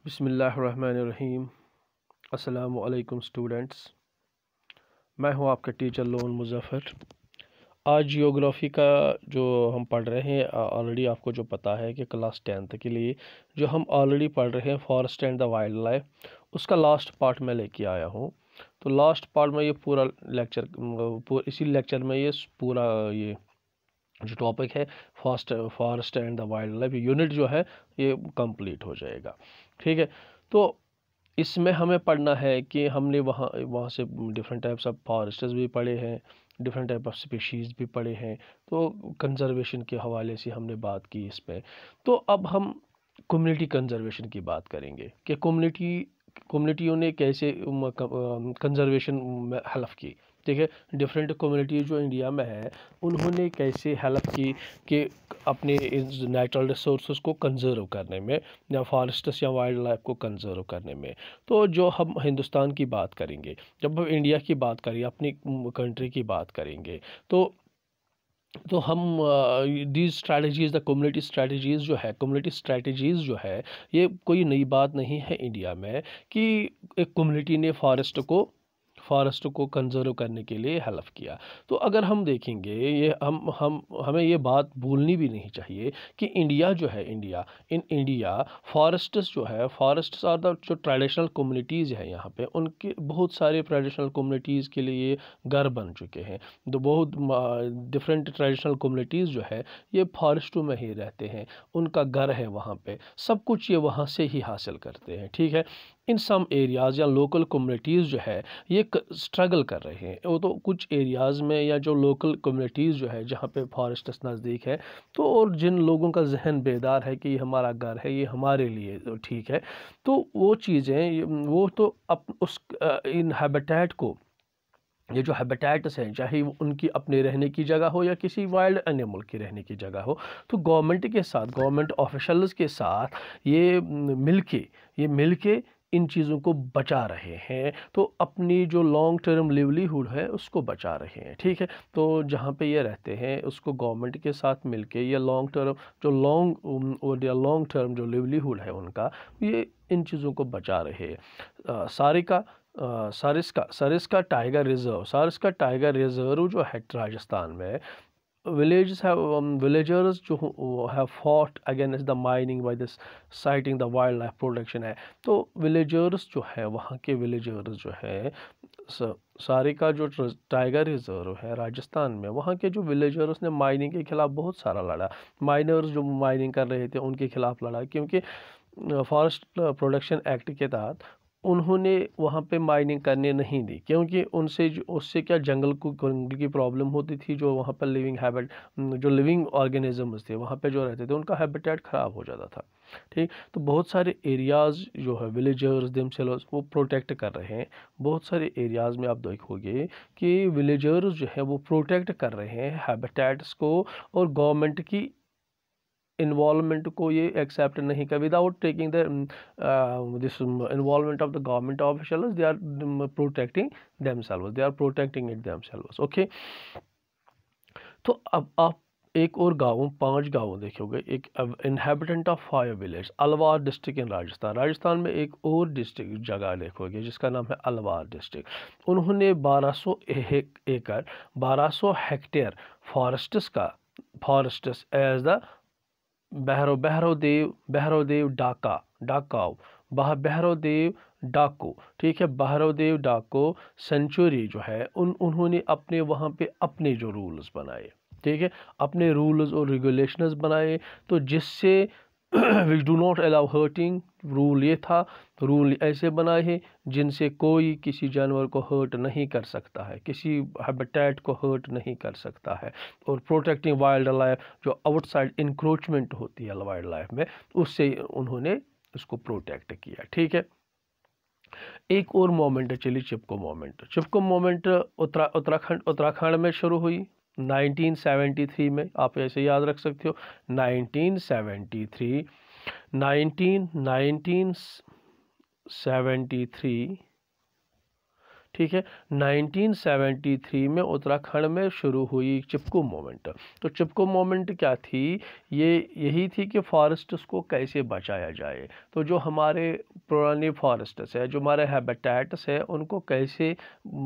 बिस्मिल्लाहिर्रहमानिर्रहीम। अस्सलामु अलैकुम स्टूडेंट्स, मैं हूं आपका टीचर लोन मुज़फ़्फ़र। आज जियोग्राफ़ी का जो हम पढ़ रहे हैं, ऑलरेडी आपको जो पता है कि क्लास 10th के लिए जो हम ऑलरेडी पढ़ रहे हैं forest and the wild life, उसका लास्ट पार्ट मैं लेके आया हूं। तो लास्ट पार्ट में ये पूरा लेक्चर इसी लेक्चर में ये पूरा ये जो टॉपिक है forest and the wild life unit जो है ये कंप्लीट हो जाएगा। ठीक है, तो इसमें हमें पढ़ना है कि हमने वहाँ वहाँ से डिफरेंट टाइप्स ऑफ फॉरेस्ट्स भी पढ़े हैं, डिफरेंट टाइप ऑफ स्पीशीज़ भी पढ़े हैं। तो कंजर्वेशन के हवाले से हमने बात की इसमें। तो अब हम कम्युनिटी कंजर्वेशन की बात करेंगे कि कम्युनिटियों ने कैसे कंजर्वेशन में हेल्प की। ठीक है, डिफरेंट कम्युनिटी जो इंडिया में है उन्होंने कैसे हेल्प की कि अपने नेचुरल रिसोर्सेज को कंजर्व करने में या फॉरेस्ट्स या वाइल्ड लाइफ को कंजर्व करने में। तो जो हम हिंदुस्तान की बात करेंगे, जब हम इंडिया की बात करेंगे, अपनी कंट्री की बात करेंगे, तो हम these strategies the community strategies जो है ये कोई नई बात नहीं है इंडिया में कि एक कम्युनिटी ने फॉरेस्ट को कंजर्व करने के लिए हेल्प किया। तो अगर हम देखेंगे ये हम हमें ये बात भूलनी भी नहीं चाहिए कि इंडिया जो है इंडिया फॉरेस्ट्स जो है फॉरेस्ट्स आर द जो ट्रेडिशनल कम्युनिटीज़ हैं यहाँ पे, उनके बहुत सारे ट्रेडिशनल कम्युनिटीज़ के लिए घर बन चुके हैं। तो बहुत डिफरेंट ट्रेडिशनल कम्युनिटीज़ जो है ये फॉरेस्टों में ही रहते हैं, उनका घर है वहाँ पे, सब कुछ ये वहाँ से ही हासिल करते हैं। ठीक है, इन सम एरियाज़ या लोकल कम्युनिटीज़ जो है ये स्ट्रगल कर रहे हैं। वो तो कुछ एरियाज़ में या जो लोकल कम्युनिटीज़ जो है जहाँ पे फॉरेस्ट्स नज़दीक है, तो और जिन लोगों का जहन बेदार है कि ये हमारा घर है, ये हमारे लिए तो ठीक है, तो वो चीज़ें वो तो उस इन हैबिटेट को, ये जो हैबिटेट्स हैं, चाहे वो उनकी अपने रहने की जगह हो या किसी वाइल्ड एनिमल की रहने की जगह हो, तो गवर्नमेंट ऑफिशल्स के साथ ये मिलके इन चीज़ों को बचा रहे हैं। तो अपनी जो लॉन्ग टर्म लिवलीहुड है उसको बचा रहे हैं। ठीक है, तो जहाँ पे ये रहते हैं उसको गवर्नमेंट के साथ मिलके ये लॉन्ग टर्म जो लिवलीहुड है उनका, ये इन चीज़ों को बचा रहे हैं। सारिस्का टाइगर रिजर्व जो है राजस्थान में, विलेजर्स जो have fought against the mining by this citing the wild life protection है। तो विलेजर्स जो है वहाँ के विलेजर्स जो है सारिका जो टाइगर रिजर्व है राजस्थान में, वहाँ के जो विलेजर्स ने माइनिंग के खिलाफ बहुत सारा लड़ा। माइनर्स जो माइनिंग कर रहे थे उनके खिलाफ लड़ा, क्योंकि फॉरेस्ट प्रोटेक्शन एक्ट के तहत उन्होंने वहाँ पे माइनिंग करने नहीं दी, क्योंकि उससे क्या जंगल की प्रॉब्लम होती थी। जो वहाँ पर जो लिविंग ऑर्गेनिजम्स थे वहाँ पे जो रहते थे उनका हैबिटेट ख़राब हो जाता था। ठीक, तो बहुत सारे एरियाज़ जो है विलेजर्स देमसेल्व्स वो प्रोटेक्ट कर रहे हैं। बहुत सारे एरियाज़ में आप देखोगे कि विलेजर्स जो है वो प्रोटेक्ट कर रहे हैं हैबिटेट्स को, और गवर्नमेंट की इन्वॉल्वमेंट को ये एक्सेप्ट नहीं कर, without taking the this involvement of the government officials, they are protecting it themselves. Okay, तो अब आप एक और गाँव, 5 गाँव देखोगे। एक inhabitant of 5 village, Alwar district in Rajasthan में एक और डिस्ट्रिक्ट जगह देखोगे जिसका नाम है अलवार डिस्ट्रिक्ट। उन्होंने 1200 एकड़ 1200 हेक्टेयर फॉरेस्ट्स एज द बहरोदेव डाको, ठीक है, बहरोदेव डाको सेंचुरी जो है उन्होंने अपने वहाँ पे अपने जो रूल्स बनाए। ठीक है, अपने रूल्स और रेगुलेशंस बनाए, तो जिससे which do not allow hurting, rule ऐसे बनाए हैं जिनसे कोई किसी जानवर को हर्ट नहीं कर सकता है, किसी हैबिटेट को हर्ट नहीं कर सकता है। और प्रोटेक्टिंग वाइल्ड लाइफ, जो आउटसाइड इंक्रोचमेंट होती है वाइल्ड लाइफ में, उससे उन्होंने उसको प्रोटेक्ट किया। ठीक है, एक और मोमेंट है, चलिए चिपको मोमेंट उत्तराखंड में शुरू हुई 1973 में। आप ऐसे याद रख सकते हो 1973 1973 ठीक है। 1973 में उत्तराखंड में शुरू हुई चिपको मूवमेंट। तो चिपको मूवमेंट क्या थी? यही थी कि फॉरेस्ट्स को कैसे बचाया जाए। तो जो हमारे पुराने फॉरेस्ट्स है, जो हमारे हैबिटेट्स है, उनको कैसे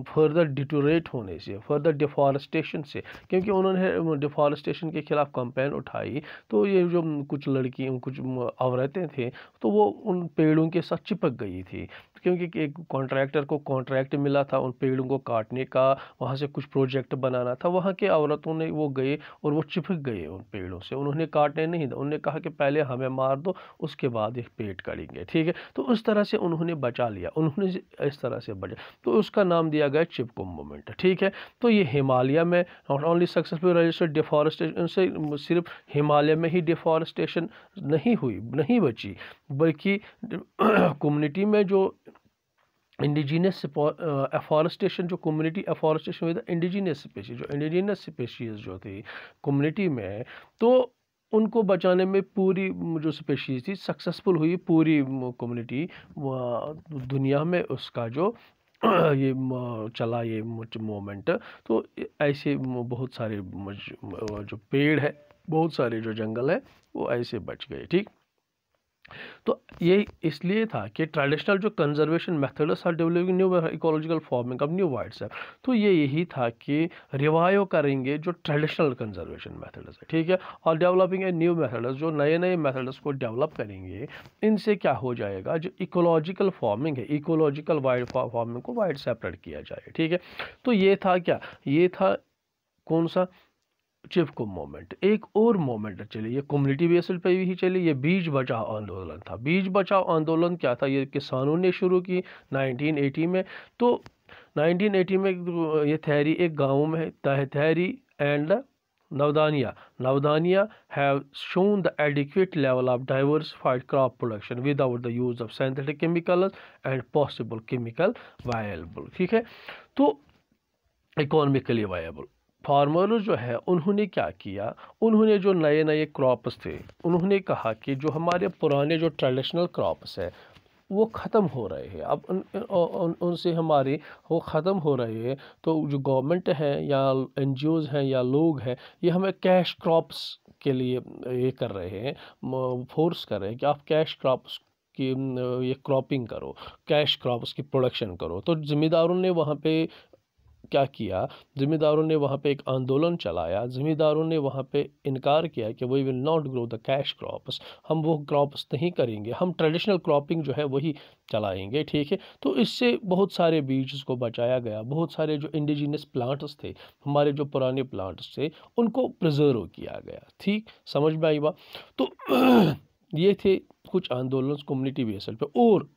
फर्दर डिटोरेट होने से, फर्दर डिफॉरेस्टेशन से, क्योंकि उन्होंने डिफॉरेस्टेशन के खिलाफ कैंपेन उठाई, तो ये जो कुछ लड़की, कुछ औरतें थे, तो वो उन पेड़ों के साथ चिपक गई थी, क्योंकि एक कॉन्ट्रैक्टर को कॉन्ट्रैक्ट मिला था उन पेड़ों को काटने का, वहाँ से कुछ प्रोजेक्ट बनाना था। वहाँ के औरतों ने वो गए और वो चिपक गए उन पेड़ों से, उन्होंने काटने नहीं था, उन्होंने कहा कि पहले हमें मार दो, उसके बाद एक पेड़ काटेंगे, ठीक है। तो उस तरह से उन्होंने बचा लिया, उन्होंने इस तरह से बचा, तो उसका नाम दिया गया चिपको मूवमेंट, ठीक है। तो ये हिमालय में not only successful registered deforestation से, सिर्फ हिमालय में ही डिफॉरेस्टेशन नहीं हुई, नहीं बची, बल्कि कम्युनिटी में जो इंडिजीनियस एफॉरेस्टेशन, जो community afforestation with indigenous species, जो इंडिजीनियस स्पीशीज जो थी कम्युनिटी में, तो उनको बचाने में पूरी जो स्पीशीज थी सक्सेसफुल हुई, पूरी कम्युनिटी दुनिया में उसका जो ये चला ये मूवमेंट। तो ऐसे बहुत सारे जो पेड़ है, बहुत सारे जो जंगल है, वो ऐसे बच गए, ठीक। तो ये इसलिए था कि ट्रेडिशनल जो conservation methods are developing new ecological forming of new whites है। तो ये यही था कि रिवाइव करेंगे जो ट्रेडिशनल कंजर्वेशन मेथड्स है, ठीक है, और डेवलपिंग ए न्यू मेथड्स, जो नए नए मेथड्स को डेवलप करेंगे, इनसे क्या हो जाएगा, जो इकोलॉजिकल फॉर्मिंग है, इकोलॉजिकल वाइल्ड फॉर्मिंग को वाइड सेपरेट किया जाए, ठीक है। तो ये था क्या, ये था कौन सा, चिपको मोमेंट। एक और मोमेंट चली, ये कम्युनिटी बेस्ड पे ही चली, ये बीज बचाओ आंदोलन था। बीज बचाओ आंदोलन क्या था, ये किसानों ने शुरू की 1980 में। तो 1980 में ये थैरी एक गाँव में है, theory and Navdanya have shown the adequate level of diversified crop production without the use of synthetic chemicals and possible chemical viable, ठीक है। तो इकोनॉमिकली वायबल फार्मर जो है, उन्होंने क्या किया, उन्होंने जो नए नए क्रॉप्स थे, उन्होंने कहा कि जो हमारे पुराने जो ट्रेडिशनल क्रॉप्स है वो ख़त्म हो रहे हैं, अब उनसे हमारे वो ख़त्म हो रहे हैं। तो जो गवर्नमेंट है या NGOs हैं या लोग हैं, ये हमें कैश क्रॉप्स के लिए ये कर रहे हैं, फोर्स कर रहे हैं कि आप कैश क्रॉप्स कि ये क्रॉपिंग करो, कैश क्रॉप्स की प्रोडक्शन करो। तो ज़िम्मेदारों ने वहाँ पे क्या किया, ज़िम्मेदारों ने वहाँ पे एक आंदोलन चलाया, ज़िम्मेदारों ने वहाँ पे इनकार किया कि we will not grow the cash crops, हम वो क्रॉप्स नहीं करेंगे, हम ट्रेडिशनल क्रॉपिंग जो है वही चलाएंगे, ठीक है। तो इससे बहुत सारे बीज को बचाया गया, बहुत सारे जो इंडिजिनस प्लांट्स थे, हमारे जो पुराने प्लांट्स थे, उनको प्रिजर्व किया गया, ठीक, समझ में आई बात। तो ये थे कुछ आंदोलन कम्युनिटी बेस्ड पे। और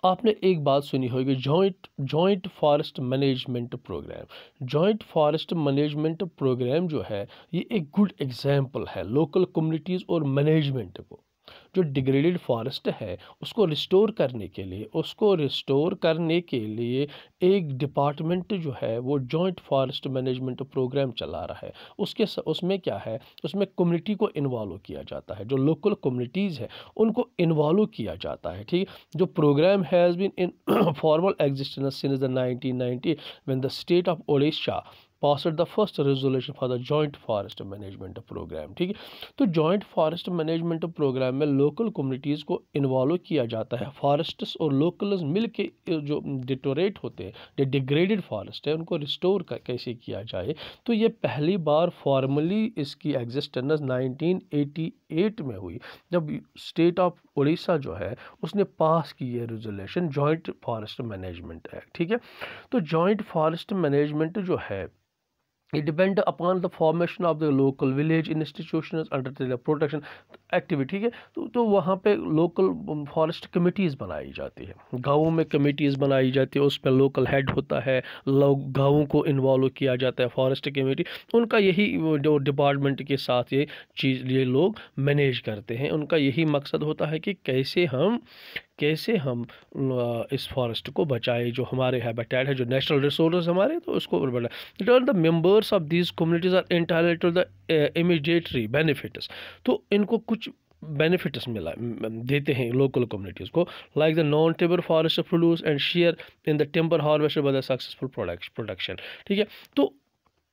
आपने एक बात सुनी होगी, joint forest management programme. Joint forest management programme जो है, ये एक गुड एग्जाम्पल है लोकल कम्युनिटीज़ और मैनेजमेंट को। जो डिग्रेडेड फॉरेस्ट है उसको रिस्टोर करने के लिए, एक डिपार्टमेंट जो है वो जॉइंट फॉरेस्ट मैनेजमेंट प्रोग्राम चला रहा है। उसमें क्या है, उसमें कम्युनिटी को इन्वॉल्व किया जाता है, जो लोकल कम्युनिटीज़ है उनको इन्वॉल्व किया जाता है, ठीक। जो programme has been in formal existence since the 1990 when the state of Odisha passed the first resolution for the joint forest management program, ठीक है। तो जॉइंट फॉरेस्ट मैनेजमेंट प्रोग्राम में लोकल कम्युनिटीज़ को इन्वॉल्व किया जाता है। फॉरेस्ट्स और लोकल्स मिल के जो डिटोरेट होते हैं, जो डिग्रेडेड फॉरेस्ट है, उनको रिस्टोर कैसे किया जाए। तो ये पहली बार फॉर्मली इसकी एग्जिस्टेंस 1988 में हुई, जब स्टेट ऑफ उड़ीसा जो है उसने पास की ये resolution joint forest management act, ठीक है। तो जॉइंट फॉरेस्ट मैनेजमेंट जो है, it depend upon the formation of the local village institutions under the protection activity, ठीक है। तो वहाँ पे लोकल फॉरेस्ट कमिटीज़ बनाई जाती है, गाँवों में कमिटीज़ बनाई जाती है, उसमें लोकल हेड होता है, लोग गाँवों को इन्वॉल्व किया जाता है, फॉरेस्ट कमेटी उनका यही जो डिपार्टमेंट के साथ ये लोग मैनेज करते हैं। उनका यही मकसद होता है कि कैसे हम इस फॉरेस्ट को बचाए, जो हमारे हैबिटेट है, जो नेशनल रिसोर्स हमारे, तो उसको बढ़ाए। The members of these communities are entitled to the immediatory benefits. तो इनको कुछ बेनिफिट्स मिला देते हैं लोकल कम्युनिटीज़ को, like the non timber forest produce and share in the timber harvested by the successful production. ठीक है, तो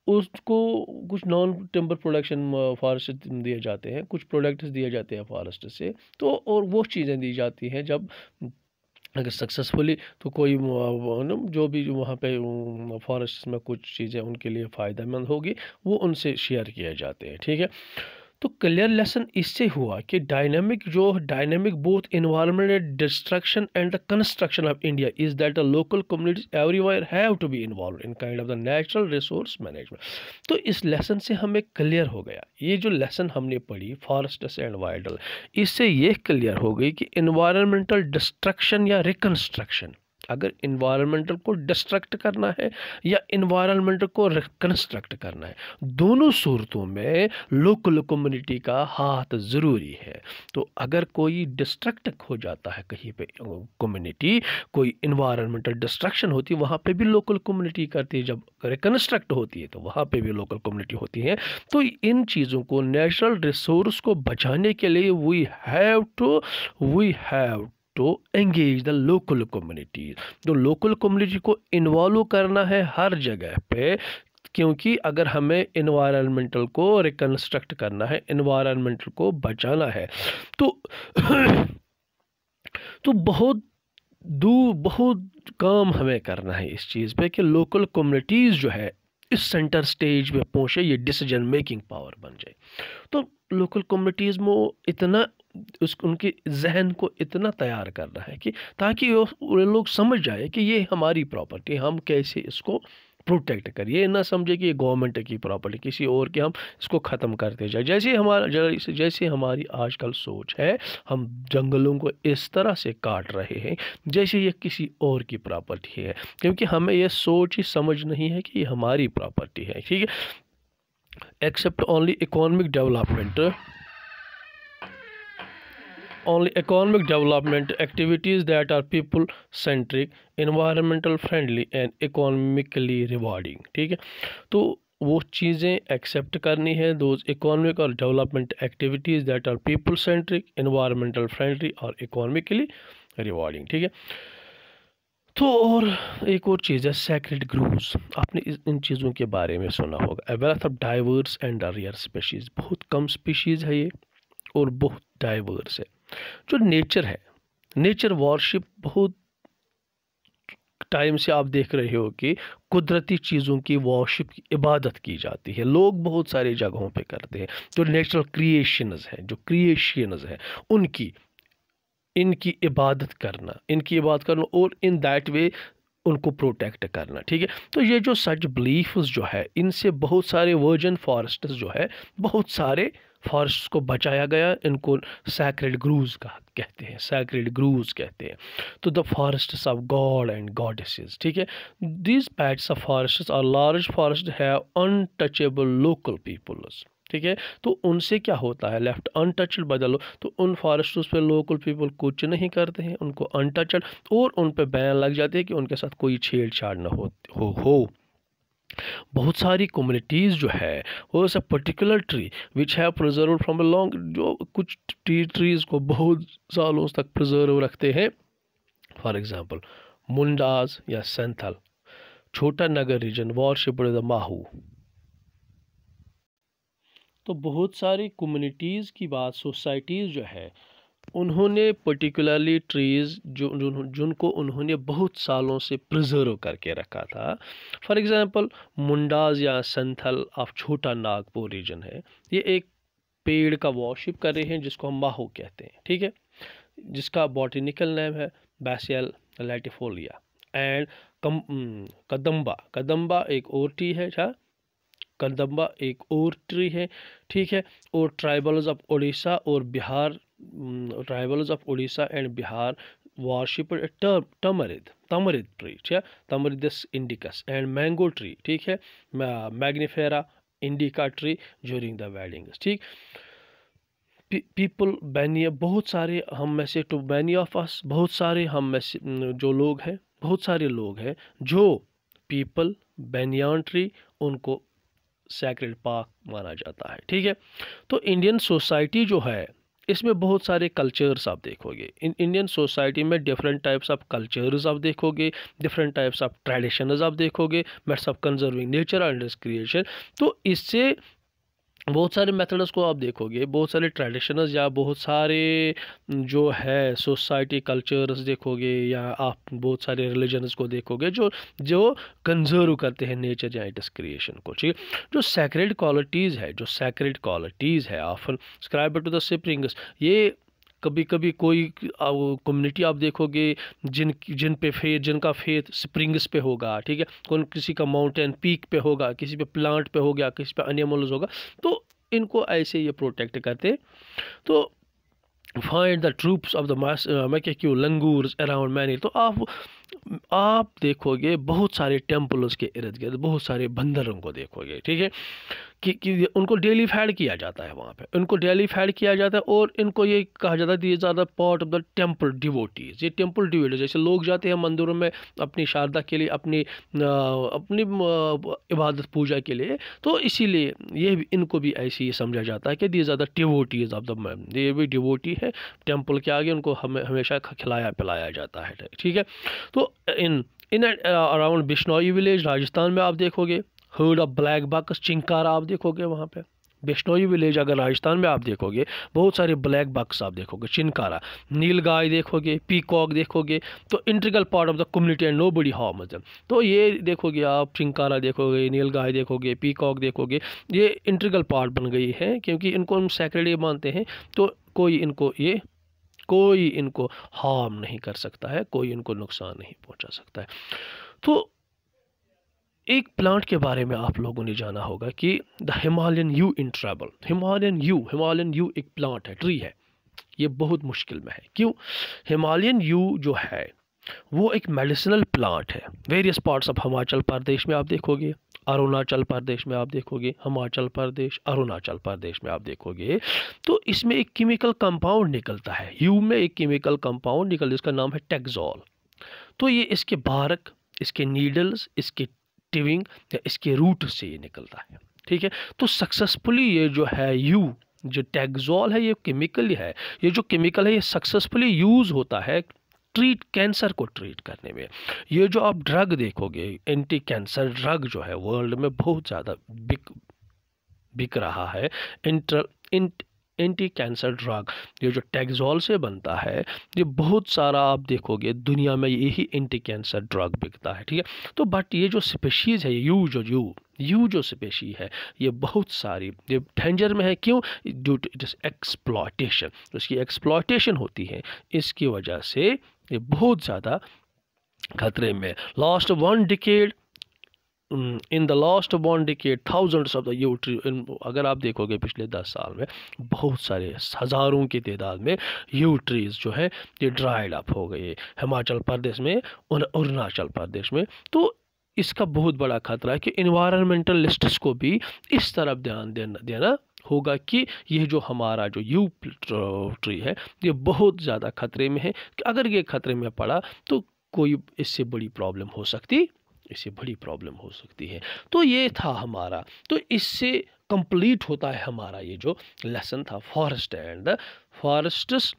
उसको कुछ नॉन टिम्बर प्रोडक्शन फॉरेस्ट दिए जाते हैं, कुछ प्रोडक्ट्स दिए जाते हैं फॉरेस्ट से, तो और वो चीज़ें दी जाती हैं जब अगर सक्सेसफुली, तो कोई जो भी वहाँ पे फॉरेस्ट में कुछ चीज़ें उनके लिए फ़ायदेमंद होगी वो उनसे शेयर किए जाते हैं। ठीक है, तो क्लियर लेसन इससे हुआ कि dynamic both environment destruction and the construction of India is that the local communities everywhere have to be involve in kind of the natural resource management. तो इस लेसन से हमें क्लियर हो गया, ये जो लेसन हमने पढ़ी फॉरेस्ट्स एंड वाइल्ड, इससे ये क्लियर हो गई कि इन्वायरमेंटल डिस्ट्रक्शन या रिकंस्ट्रक्शन, अगर इन्वायरमेंटल को डिस्ट्रक्ट करना है या इन्वायरमेंट को रिकंस्ट्रक्ट करना है, दोनों सूरतों में लोकल कम्युनिटी का हाथ ज़रूरी है। तो अगर कोई डिस्ट्रक्ट हो जाता है कहीं पे कम्युनिटी, कोई इन्वायरमेंटल डिस्ट्रक्शन होती है, वहाँ पे भी लोकल कम्युनिटी करती है, जब रिकंस्ट्रक्ट होती है तो वहाँ पे भी लोकल कम्युनिटी होती है। तो इन चीज़ों को, नेचुरल रिसोर्स को बचाने के लिए we have to engage the local community. तो लोकल कम्युनिटी को इन्वॉल्व करना है हर जगह पे, क्योंकि अगर हमें इन्वायरमेंटल को रिकंस्ट्रक्ट करना है, इन्वायरमेंटल को बचाना है, तो बहुत काम हमें करना है इस चीज़ पे कि लोकल कम्युनिटीज़ जो है इस सेंटर स्टेज पे पहुँचे, ये डिसीजन मेकिंग पावर बन जाए। तो लोकल कम्युनिटीज़ में इतना उनके जहन को इतना तैयार करना है कि ताकि वो लोग समझ जाए कि ये हमारी प्रॉपर्टी, हम कैसे इसको प्रोटेक्ट करें। ये ना समझे कि ये गवर्नमेंट की प्रॉपर्टी, किसी और की हम इसको ख़त्म करते जाए। जैसे हमारी आजकल सोच है, हम जंगलों को इस तरह से काट रहे हैं जैसे ये किसी और की प्रॉपर्टी है, क्योंकि हमें ये सोच ही समझ नहीं है कि ये हमारी प्रॉपर्टी है। ठीक है, accept only economic development activities that are people centric, environmental friendly and economically rewarding। ठीक है, तो वो चीज़ें एक्सेप्ट करनी है, दोज इकोनॉमिक और development activities that are people centric, environmental friendly और इकोनॉमिकली रिवॉर्डिंग। ठीक है, तो और एक और चीज़ है सैक्रेड ग्रोव्स। आपने इन चीज़ों के बारे में सुना होगा। A wealth of diverse and rare species, बहुत कम स्पीशीज़ है ये और बहुत डाइवर्स है। जो नेचर है, नेचर वॉरशिप, बहुत टाइम से आप देख रहे हो कि कुदरती चीज़ों की वॉरशिप की इबादत की जाती है, लोग बहुत सारी जगहों पे करते हैं। जो नेचुरल क्रिएशंस है, जो क्रिएशंस है, इनकी इबादत करना और इन दैट वे उनको प्रोटेक्ट करना। ठीक है, तो ये जो सच बिलीफ्स जो है, इनसे बहुत सारे वर्जिन फॉरेस्ट्स जो है, बहुत सारे फॉरेस्ट को बचाया गया, इनको सैक्रेड ग्रूव्स कहते हैं, तो the forests of god and goddesses. ठीक है, these pats of forests are large forest have untouchable local peoples. ठीक है, तो उनसे क्या होता है, लेफ्ट अनटचड बदलो, तो उन फॉरेस्ट्स पे लोकल पीपल कुछ नहीं करते हैं, उनको अनटचड, और उन पे बैन लग जाते हैं कि उनके साथ कोई छेड़छाड़ न हो। बहुत सारी कम्युनिटीज़ जो है वो ऐसा particular tree which have preserve from a long, जो कुछ ट्रीज़ को बहुत सालों तक प्रिजर्व रखते हैं। फॉर एग्जांपल मुंडाज या सेंथल, छोटा नगर रीजन, वॉरशिप्ड द माहू। तो बहुत सारी कम्युनिटीज़ की बात, सोसाइटीज़ जो है, उन्होंने पर्टिकुलरली ट्रीज़ जिनको उन्होंने बहुत सालों से प्रिजर्व करके रखा था। फॉर एग्ज़ाम्पल मुंडाज या संथल ऑफ छोटा नागपुर रीजन है, ये एक पेड़ का वॉरशिप कर रहे हैं जिसको हम माहू कहते हैं। ठीक है, जिसका बॉटनिकल नेम है बैसियल लैटिफोलिया एंड कदम्बा एक और ट्री है। कदम्बा एक और ट्री है। ठीक है, और tribals of Orissa and Bihar worship tamarind tree, ठीक है, Tamarindus indicus and mango tree. ठीक है, Mangifera indica tree during the weddings. ठीक, पीपल बैनिया, बहुत सारे हम में से, टू मैनी ऑफ अस, बहुत सारे हम में से जो लोग हैं, बहुत सारे लोग हैं जो पीपल बैनियान ट्री उनको सैक्रेड पार्क माना जाता है। ठीक है, तो इंडियन सोसाइटी जो है इसमें बहुत सारे कल्चर्स आप देखोगे। इन इंडियन सोसाइटी में डिफरेंट टाइप्स ऑफ कल्चर्स आप देखोगे, डिफरेंट टाइप्स ऑफ ट्रेडिशंस आप देखोगे, methods of conserving nature and it's creation. तो इससे बहुत सारे मेथड्स को आप देखोगे, बहुत सारे ट्रेडिशंस या बहुत सारे जो है सोसाइटी कल्चर्स देखोगे, या आप बहुत सारे रिलीजन्स को देखोगे जो जो कंजर्व करते हैं नेचर या इट्स क्रिएशन को। ठीक है, जो सैक्रेड क्वालिटीज़ है often scribe to the springs. ये कभी कभी कोई कम्युनिटी आप देखोगे जिनका फेथ स्प्रिंग्स पे होगा, ठीक है, कौन किसी का माउंटेन पीक पे होगा, किसी पे प्लांट पे हो गया, किसी पे एनिमल्स होगा, तो इनको ऐसे ये प्रोटेक्ट करते। तो find the troops of the मैं क्या क्यों लंगूर्स अराउंड मैनी। तो आप देखोगे बहुत सारे टेम्पल्स के इर्द गिर्द बहुत सारे बंदरों को देखोगे, ठीक है, कि उनको डेली फैड किया जाता है, वहाँ पे उनको डेली फैड किया जाता है, और इनको ये कहा जाता है these are the part of the temple devotees. ये टेम्पल डिवोटीज जैसे लोग जाते हैं मंदिरों में अपनी शारदा के लिए, अपनी इबादत पूजा के लिए, तो इसीलिए ये इनको भी ऐसे ही समझा जाता है कि these are the devotees of the man. ये भी डिवोटी है, टेम्पल के आगे उनको हमेशा खिलाया पिलाया जाता है, ठीक है। तो in in around Bishnoi village Rajasthan में आप देखोगे heard of black bucks, chinkara आप देखोगे वहाँ पे। बिश्नोई विलेज अगर राजस्थान में आप देखोगे बहुत सारे ब्लैक बक्स आप देखोगे, चिंकारा, नीलगाय देखोगे, पीकॉक देखोगे। तो integral part of the community and nobody harms them. तो ये देखोगे आप, चिंकारा देखोगे, नीलगाय देखोगे, पीकॉक देखोगे, ये इंटीग्रल पार्ट बन गई है क्योंकि इनको हम सैक्रेड मानते हैं। तो कोई इनको हार्म नहीं कर सकता है, कोई इनको नुकसान नहीं पहुंचा सकता है। तो एक प्लांट के बारे में आप लोगों ने जाना होगा कि the Himalayan you in travel. Himalayan you एक प्लांट है, ट्री है, ये बहुत मुश्किल में है। क्यों? हिमालयन यू जो है वो एक मेडिसिनल प्लांट है। Various parts of Himachal Pradesh में आप देखोगे, अरुणाचल प्रदेश में आप देखोगे, हिमाचल प्रदेश, अरुणाचल प्रदेश में आप देखोगे, तो इसमें एक केमिकल कंपाउंड निकलता है। यू में एक केमिकल कंपाउंड निकलता है, इसका नाम है टेक्सोल। तो ये इसके बारक, इसके नीडल्स, इसके टिविंग या इसके रूट से ये निकलता है, ठीक है। तो सक्सेसफुली ये जो है यू, जो टेक्सोल है, ये केमिकल है, ये जो केमिकल है ये सक्सेसफुली यूज होता है कैंसर को ट्रीट करने में। ये जो आप ड्रग देखोगे, एंटी कैंसर ड्रग जो है वर्ल्ड में बहुत ज़्यादा बिक रहा है। एंटी कैंसर ड्रग ये जो टेक्सोल से बनता है, ये बहुत सारा आप देखोगे दुनिया में यही एंटी कैंसर ड्रग बिकता है, ठीक है। तो बट ये जो स्पेशीज़ है, यू जो स्पेशी है, ये बहुत सारी ये डेंजर में है। क्यों? Due to its exploitation. उसकी एक्सप्लॉयटेशन होती है, इसकी वजह से ये बहुत ज़्यादा खतरे में। In the last 1 decade thousands of the you tree, अगर आप देखोगे पिछले 10 साल में बहुत सारे हज़ारों की तादाद में यू ट्रीज जो है ये ड्राइड अप हो गए हिमाचल प्रदेश में और अरुणाचल प्रदेश में। तो इसका बहुत बड़ा खतरा है कि इन्वायरमेंटलिस्ट्स को भी इस तरफ ध्यान देना होगा कि ये जो हमारा जो यू ट्री है ये बहुत ज़्यादा खतरे में है, कि अगर ये खतरे में पड़ा तो कोई इससे बड़ी प्रॉब्लम हो सकती है। तो ये था हमारा, तो इससे कंप्लीट होता है हमारा ये जो लेसन था, forests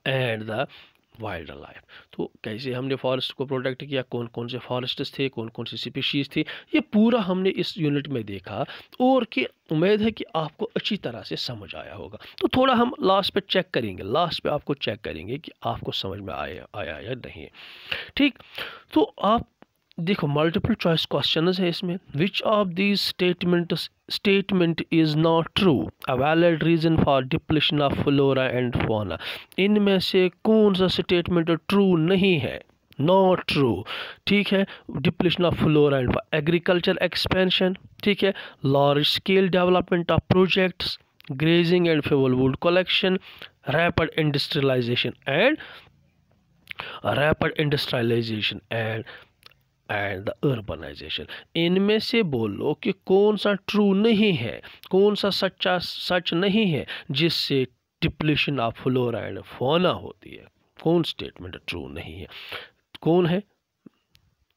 and the wild life. तो कैसे हमने फॉरेस्ट को प्रोटेक्ट किया, कौन कौन से फॉरेस्ट्स थे, कौन कौन सी स्पीशीज़ थी, ये पूरा हमने इस यूनिट में देखा, और कि उम्मीद है कि आपको अच्छी तरह से समझ आया होगा। तो थोड़ा हम लास्ट पे चेक करेंगे, लास्ट पे आपको चेक करेंगे कि आपको समझ में आया या नहीं, ठीक। तो आप देखो मल्टीपल चॉइस क्वेश्चन है इसमें। Which of these statement is not true, a valid reason for depletion of flora and fauna. इनमें से कौन सा स्टेटमेंट ट्रू नहीं है, नॉट ट्रू, ठीक है। Depletion of flora and agriculture expansion, ठीक है, large scale development of projects, grazing and fuel wood collection, rapid industrialisation and the urbanisation. इनमें से बोलो कि कौन सा ट्रू नहीं है, कौन सा सच नहीं है जिससे depletion of flora and fauna होती है। कौन स्टेटमेंट ट्रू नहीं है, कौन है?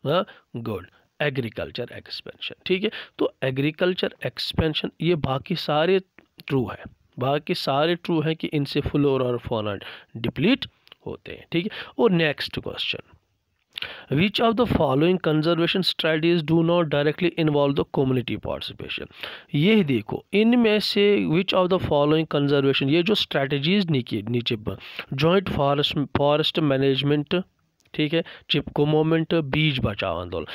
गुड, एग्रीकल्चर एक्सपेंशन, ठीक है। तो एग्रीकल्चर एक्सपेंशन ये बाकी सारे ट्रू है, बाकी सारे ट्रू हैं कि इनसे फ्लोरा और फौना डिप्लीट होते हैं, ठीक है। और next question, Which of the following conservation strategies do not directly involve the community participation? ये देखो, इनमें से which of the following conservation, ये जो strategies नीचे joint forest management, ठीक है, चिपको मूवमेंट, बीज बचाओ आंदोलन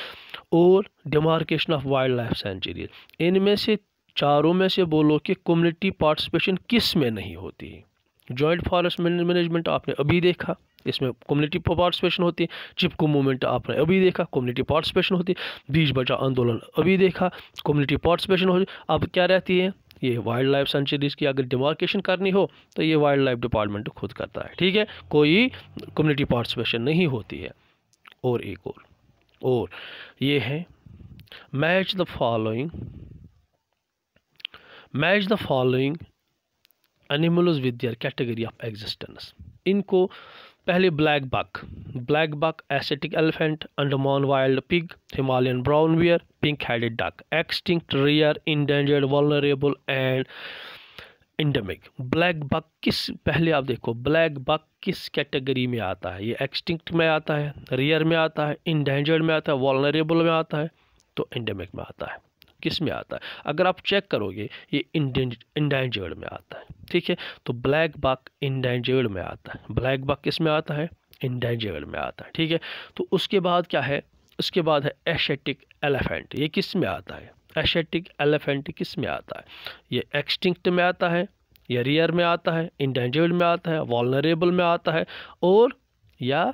और demarcation of wild life sanctuary, इनमें से चारों में से बोलो कि कम्युनिटी पार्टिसिपेशन किस में नहीं होती है। जॉइंट फॉरेस्ट मैनेजमेंट आपने अभी देखा, इसमें कम्युनिटी पार्टिसिपेशन होती है। चिपको मूवमेंट आपने अभी देखा, कम्युनिटी पार्टिसिपेशन होती है। बीज बचाओ आंदोलन अभी देखा, कम्युनिटी पार्टिसिपेशन होती है। अब क्या रहती है, ये वाइल्ड लाइफ सेंचुरीज की अगर डिमार्केशन करनी हो तो ये वाइल्ड लाइफ डिपार्टमेंट खुद करता है, ठीक है, कोई कम्युनिटी पार्टिसिपेशन नहीं होती है। और एक और ये है match the following animals with their category of existence. इनको पहले black buck, Asiatic elephant, Andaman wild pig, Himalayan brown bear, pink headed duck, extinct, rare, endangered, vulnerable and endemic. Black buck पहले आप देखो ब्लैक बक किस कैटेगरी में आता है, ये एक्सटिंक्ट में आता है, रेयर में आता है, इंडेंजर्ड में आता है, वल्नरेबल में आता है, तो इंडेमिक में आता है। किस में आता है, अगर आप चेक करोगे ये इंडेंजर्ड में आता है, ठीक है। तो ब्लैक बक इंडेंजर्ड में आता है, ब्लैक बक किस में आता है, इंडेंजर्ड में आता है, ठीक है। तो उसके बाद क्या है, उसके बाद है एशियाटिक एलिफेंट, ये किस में आता है, एशियाटिक एलिफेंट किस में आता है, ये एक्सटिंक्ट में आता है, या रेयर में आता है, इंडेंजर्ड में आता है, वल्नरेबल में आता है, और या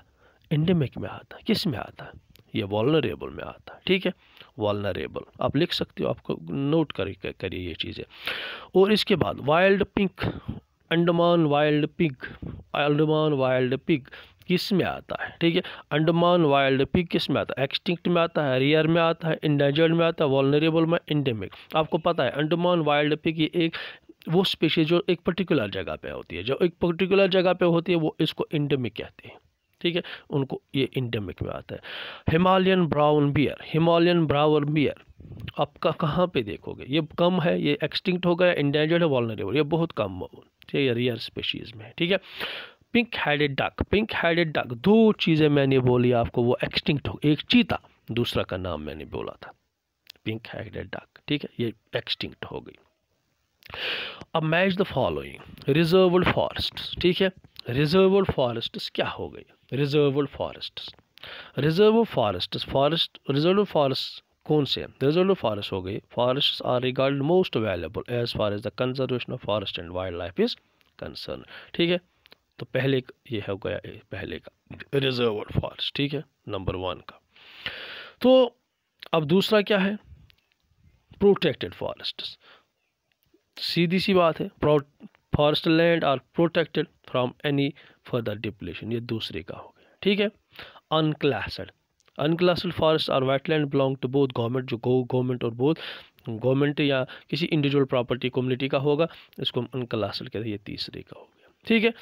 इंडेमिक में आता है। किस में आता है, ये वल्नरेबल में आता है, ठीक है, वल्नरेबल आप लिख सकते हो, आपको नोट करिए ये चीज़ें। और इसके बाद wild pink, Andaman wild pig किस में आता है, ठीक है, अंडमान वाइल्ड पिग किस में आता है, एक्सटिंक्ट में आता है, रेयर में आता है, इंडेंजर्ड में आता है, वल्नरेबल में, इंडेमिक। आपको पता है अंडमान वाइल्ड पिग ये एक वो स्पीशीज जो एक पर्टिकुलर जगह पे होती है, जो एक पर्टिकुलर जगह पे होती है वो इसको इंडेमिक कहते हैं, ठीक है, उनको ये इंडेमिक में आता है। हिमालयन ब्राउन बियर आपका कहाँ पे देखोगे, ये कम है, ये एक्सटिंक्ट हो गया, इंडेंजर्ड है, वल्नरेबल, ये बहुत कम, ठीक है, रेयर स्पीशीज में, ठीक है। पिंक हेडेड डक, दो चीज़ें मैंने बोली आपको, वो एक्सटिंक्ट हो, एक चीता, दूसरा का नाम मैंने बोला था पिंक हेडेड डक, ठीक है, ये एक्सटिंक्ट हो गई। अब match the following reserved forest, ठीक है, रिजर्व्ड फॉरेस्ट क्या हो गई, रिजर्व्ड फॉरेस्ट कौन से, रिजर्व्ड फॉरेस्ट हो गई, forest are regarded most valuable as far as the conservation of forest and wild life is concern, ठीक है। तो पहले ये हो गया पहले का रिजर्व्ड फॉरेस्ट, ठीक है, नंबर 1 का। तो अब दूसरा क्या है, प्रोटेक्टेड फॉरेस्ट, सीधी सी बात है, forest land are protected from any further depletion, ये दूसरे का हो गया, ठीक है। Unclassed forest are wetland belong to both government, जो गवर्नमेंट और बोथ गवर्नमेंट या किसी इंडिविजुअल प्रॉपर्टी कम्युनिटी का होगा, इसको अनक्लास्ड कहते हैं, ये तीसरे का हो गया, ठीक है।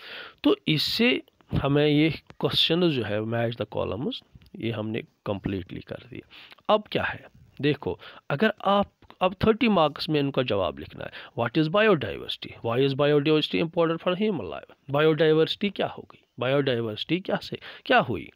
तो इससे हमें ये क्वेश्चन जो है मैच द कॉलम्स ये हमने कंप्लीटली कर दिया। अब क्या है देखो, अगर आप अब 30 मार्क्स में इनका जवाब लिखना है, what is biodiversity, why is biodiversity important for human life, biodiversity क्या हो गई, बायोडाइवर्सिटी क्या हुई।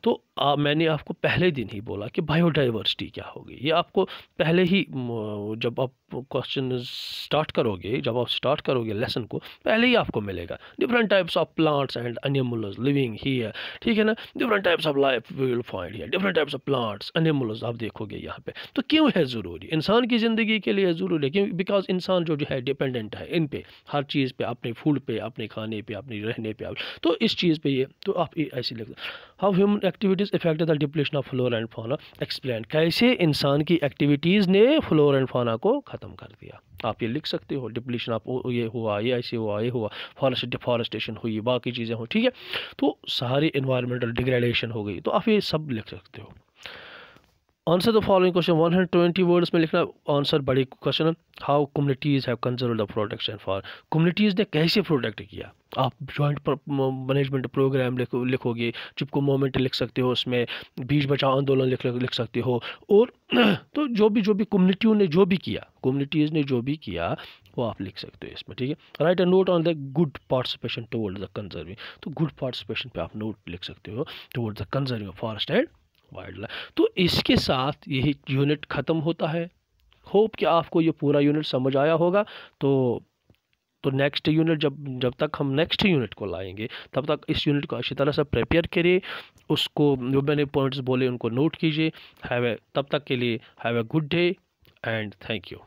तो मैंने आपको पहले दिन ही बोला कि बायोडाइवर्सिटी क्या होगी, ये आपको पहले ही जब आप क्वेश्चन स्टार्ट करोगे लेसन को, पहले ही आपको मिलेगा different types of plants and animals living here, ठीक है ना, different types of life we will find here, different types of plants animals आप देखोगे यहाँ पे। तो क्यों है ज़रूरी, इंसान की ज़िंदगी के लिए ज़रूरी है, क्यों, बिकॉज इंसान जो है डिपेंडेंट है इन पे, हर चीज़ पे, अपने फूड पे, अपने खाने पे, अपने रहने पे, तो इस चीज़ पे ये, तो आप ऐसे लिख दो, how human activities effect the depletion of flora and fauna, explain, कैसे इंसान की एक्टिविटीज़ ने फ्लोरा एंड फौना को ख़त्म कर दिया। आप ये लिख सकते हो, डिप्लेशन ऑफ ये हुआ, ये ऐसे हुआ, ये हुआ, फॉरेस्ट डिफॉरेस्टेशन हुई, बाकी चीज़ें हो, ठीक है, तो सारी इन्वायरमेंटल डिग्रेडेशन हो गई, तो आप ये सब लिख सकते हो। Answer the following question 120 words में लिखना आंसर बड़े question. How communities have conserve the protection for, communities ने कैसे प्रोटेक्ट किया। आप जॉइंट मैनेजमेंट प्रोग्राम लिखोगे, चिपको मोमेंट लिख सकते हो, उसमें बीच बचाओ आंदोलन लिख सकते हो। और तो जो भी कम्युनिटियों ने जो भी किया, कम्युनिटीज़ ने जो भी किया वो आप लिख सकते हो इसमें, ठीक है। Right a note on the good participation towards the conserving, तो गुड पार्टिसिपेशन पे आप नोट लिख सकते हो towards the conserving forest and wild life. तो इसके साथ यही यूनिट ख़त्म होता है। होप कि आपको ये पूरा यूनिट समझ आया होगा। तो नेक्स्ट यूनिट जब तक हम नेक्स्ट यूनिट को लाएंगे, तब तक इस यूनिट को अच्छी तरह से प्रिपेयर करिए, उसको जो मैंने पॉइंट्स बोले उनको नोट कीजिए। तब तक के लिए have a good day and thank you.